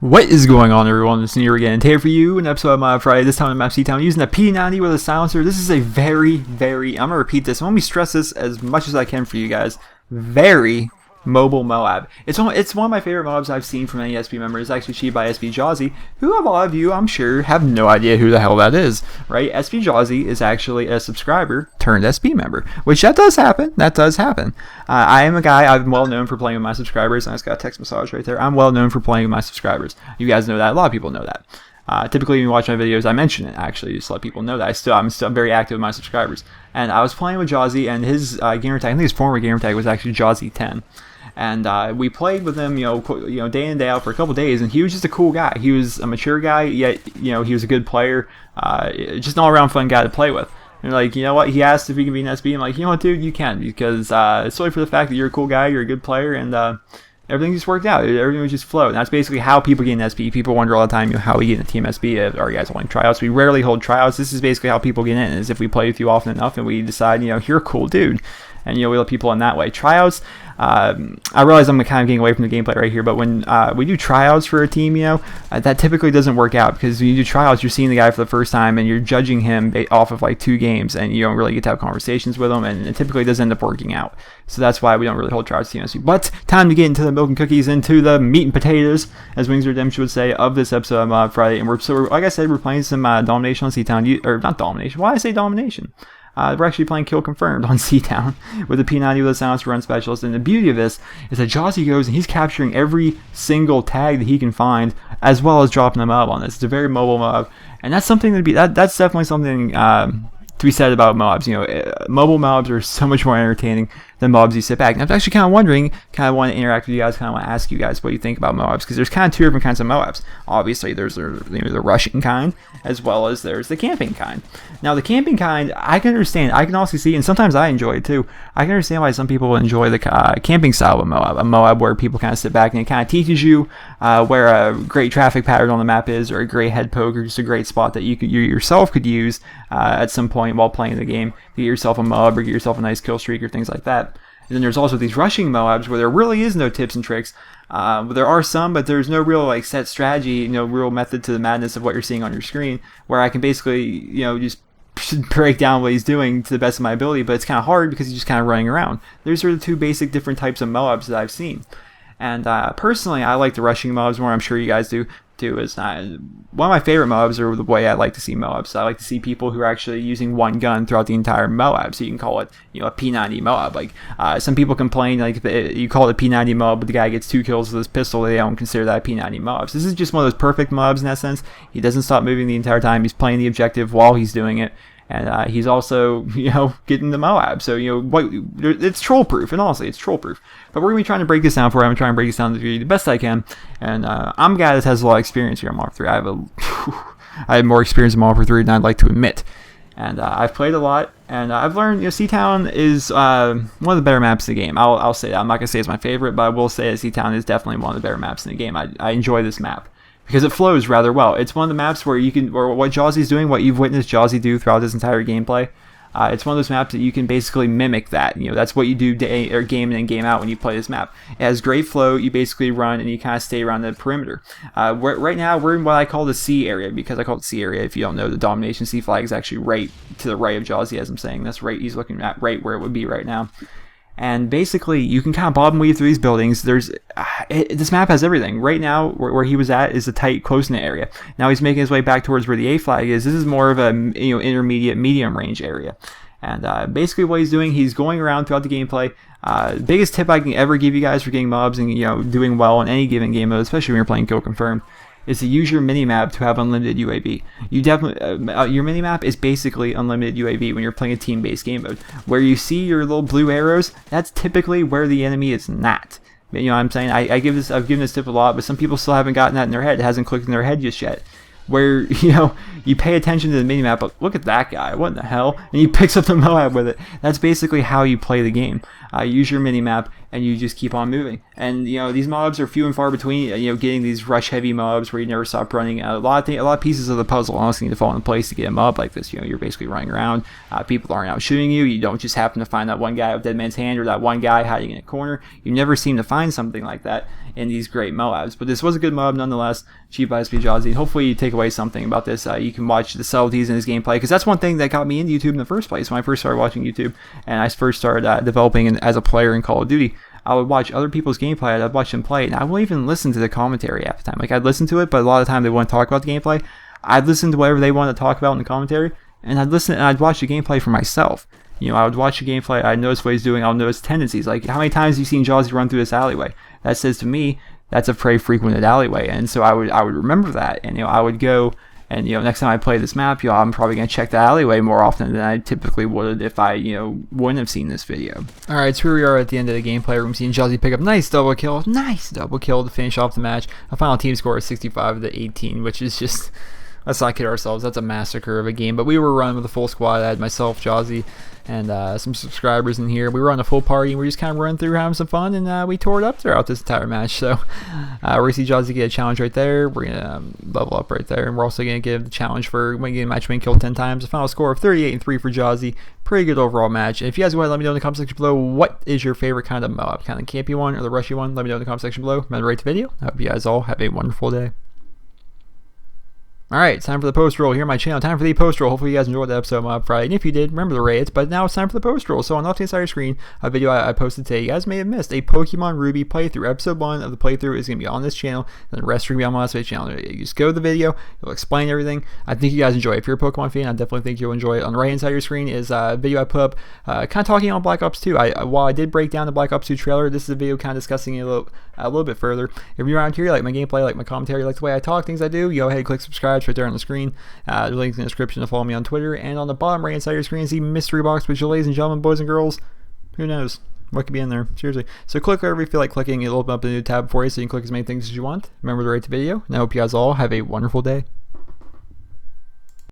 What is going on, everyone? It's Nero again. Here for you, an episode of MOABs Friday. This time on map Seatown, using a P90 with a silencer. This is a very, I'm gonna repeat this. I'm gonna stress this as much as I can for you guys. Very mobile MOAB. It's one of my favorite MOABs I've seen from any SP member. It's actually achieved by SP Jozzi, who a lot of you, I'm sure, have no idea who the hell that is, right? SP Jozzi is actually a subscriber turned SP member, which that does happen. I am a guy, I'm well known for playing with my subscribers. I just got a text massage right there. I'm well known for playing with my subscribers. You guys know that. A lot of people know that. Typically, when you watch my videos, I mention it, actually, just to let people know that I'm still very active with my subscribers. And I was playing with Jozzi, and his gamer tag, I think his former gamer tag was actually Jozzi10. And we played with him, day in, day out for a couple days, and he was just a cool guy. He was a mature guy, yet, he was a good player, just an all-around fun guy to play with. And like, you know what, he asked if he can be an SB. I'm like, you know what, dude, you can, because it's solely for the fact that you're a cool guy, you're a good player, and everything just worked out. Everything was just flowed. And that's basically how people get an SP. People wonder all the time, how we get in a team SB. Are you guys holding tryouts? We rarely hold tryouts. This is basically how people get in, is if we play with you often enough and we decide, you're a cool dude. And, we let people in that way. Tryouts, I realize I'm kind of getting away from the gameplay right here, but when we do tryouts for a team, that typically doesn't work out, because when you do tryouts, you're seeing the guy for the first time and you're judging him off of like 2 games, and you don't really get to have conversations with him, and it typically doesn't end up working out. So that's why we don't really hold tryouts team SB. But time to get into the milk and cookies, into the meat and potatoes, as Wings Redemption would say, of this episode of MOAB Friday. And we're like I said, we're playing some Domination on Seatown, or not Domination. Why did I say Domination? We're actually playing Kill Confirmed on Seatown with the P90 with a silencer run specialist. And the beauty of this is that Jozzi goes and he's capturing every single tag that he can find, as well as dropping them up on this. It's a very mobile MOAB, and that's something that's definitely something to be said about MOABs. Mobile MOABs are so much more entertaining than MOABs you sit back. And I'm actually kind of wondering, kind of want to interact with you guys, kind of want to ask you guys what you think about MOABs, because there's kind of 2 different kinds of MOABs. Obviously, there's the rushing kind, as well as there's the camping kind. Now, the camping kind, I can understand. I can also see, and sometimes I enjoy it too. I can understand why some people enjoy the camping style of MOAB. A MOAB where people kind of sit back and it kind of teaches you where a great traffic pattern on the map is, or a great head poke, or just a great spot that you yourself could use at some point while playing the game. Get yourself a MOAB, or get yourself a nice kill streak, or things like that. And then there's also these rushing MOABs where there really is no tips and tricks. There are some, but there's no real set strategy, real method to the madness of what you're seeing on your screen, where I can basically, just break down what he's doing to the best of my ability, but it's kind of hard because he's just kind of running around. There's sort of 2 basic different types of MOABs that I've seen. And personally, I like the rushing MOABs more. I'm sure you guys do too. It's one of my favorite MOABs, are the way I like to see MOABs. I like to see people who are actually using one gun throughout the entire MOAB, so you can call it a P90 MOAB. Like some people complain, like you call it a P90 MOAB, but the guy gets 2 kills with his pistol, they don't consider that a P90 MOAB. So this is just one of those perfect MOABs in that sense. He doesn't stop moving the entire time. He's playing the objective while he's doing it. And he's also, getting the MOAB. So, it's troll proof. And honestly, it's troll proof. But we're going to be trying to break this down for you. I'm going to try and break this down to you the best I can. And I'm a guy that has a lot of experience here on MOAB 3. I have more experience in MOAB 3 than I'd like to admit. And I've played a lot. And I've learned, Seatown is one of the better maps in the game. I'll say that. I'm not going to say it's my favorite, but I will say that Seatown is definitely one of the better maps in the game. I enjoy this map, because it flows rather well. It's one of the maps where or what Jozzi's doing, what you've witnessed Jozzi do throughout this entire gameplay. It's one of those maps that you can basically mimic that. That's what you do game in and game out when you play this map. It has great flow. You basically run and you kind of stay around the perimeter. Right now, we're in what I call the C area, because I call it C area. If you don't know, the Domination C flag is actually right to the right of Jozzi, as I'm saying. That's right. He's looking at right where it would be right now. And basically, you can kind of bob and weave through these buildings. This map has everything. Right now, where he was at is a tight, close-knit area. Now he's making his way back towards where the A flag is. This is more of a intermediate, medium range area. And basically, what he's doing, he's going around throughout the gameplay. Biggest tip I can ever give you guys for getting MOABs and doing well in any given game mode, especially when you're playing Kill Confirmed, is to use your minimap to have unlimited UAV. You definitely your minimap is basically unlimited UAV when you're playing a team-based game mode. Where you see your little blue arrows, that's typically where the enemy is not. You know what I'm saying? I've given this tip a lot, but some people still haven't gotten that in their head. It hasn't clicked in their head just yet. Where you pay attention to the minimap, but look at that guy, what in the hell? And he picks up the MOAB with it. That's basically how you play the game. Use your minimap and you just keep on moving. And you know, these MOABs are few and far between. You know, getting these rush heavy MOABs where you never stop running. A lot of pieces of the puzzle honestly need to fall into place to get a MOAB like this. You know, you're basically running around. People aren't out shooting you. You don't just happen to find that one guy with dead man's hand or that one guy hiding in a corner. You never seem to find something like that in these great MOABs. But this was a good MOAB nonetheless. Cheap by Jozzi. Hopefully you take away something about this. You can watch the subtleties in his gameplay, because that's one thing that got me into YouTube in the first place. When I first started watching YouTube and I first started developing as a player in Call of Duty, I would watch other people's gameplay, I'd watch them play, and I wouldn't even listen to the commentary half the time. Like, I'd listen to it, but a lot of the time they wouldn't talk about the gameplay. I'd listen to whatever they wanted to talk about in the commentary, and I'd listen and I'd watch the gameplay for myself. You know, I would watch the gameplay, I'd notice what he's doing, I'll notice tendencies. Like, how many times have you seen Jozzi run through this alleyway? That says to me, that's a very frequented alleyway, and so I would remember that, and you know, I would go, and you know, next time I play this map, you know, I'm probably gonna check the alleyway more often than I typically would if I, you know, wouldn't have seen this video. All right, so here we are at the end of the gameplay room, seeing Jozzi pick up nice double kill to finish off the match. A final team score of 65-18, which is just, let's not kid ourselves, that's a massacre of a game. But we were running with a full squad. I had myself, Jozzi, and some subscribers in here. We were on a full party, and we just kind of running through, having some fun, and we tore it up throughout this entire match. So we're going to see Jozzi get a challenge right there. We're going to level up right there, and we're also going to give the challenge for getting a match win killed 10 times. A final score of 38-3 for Jozzi. Pretty good overall match. And if you guys want to let me know in the comment section below, what is your favorite kind of MOAB? Kind of campy one or the rushy one? Let me know in the comment section below. Remember to rate the video. I hope you guys all have a wonderful day. Alright, time for the post roll here on my channel. Time for the post roll. Hopefully you guys enjoyed the episode of MOAB Friday. And if you did, remember the rate. But now it's time for the post roll. So on the left hand side of your screen, a video I posted today. You guys may have missed a Pokemon Ruby playthrough. Episode 1 of the playthrough is going to be on this channel. And the rest are going to be on my last channel. You just go to the video. It'll explain everything. I think you guys enjoy it. If you're a Pokemon fan, I definitely think you'll enjoy it. On the right hand side of your screen is a video I put up kind of talking on Black Ops 2. While I did break down the Black Ops 2 trailer, this is a video kind of discussing it a little bit further. If you're around here, you like my gameplay, like my commentary, like the way I talk, things I do, go ahead and click subscribe. It's right there on the screen. The link's in the description to follow me on Twitter. And on the bottom right hand side of your screen is the mystery box, which, ladies and gentlemen, boys and girls, who knows what could be in there, seriously. So click wherever you feel like clicking. It'll open up a new tab for you, so you can click as many things as you want. Remember to rate the video, and I hope you guys all have a wonderful day.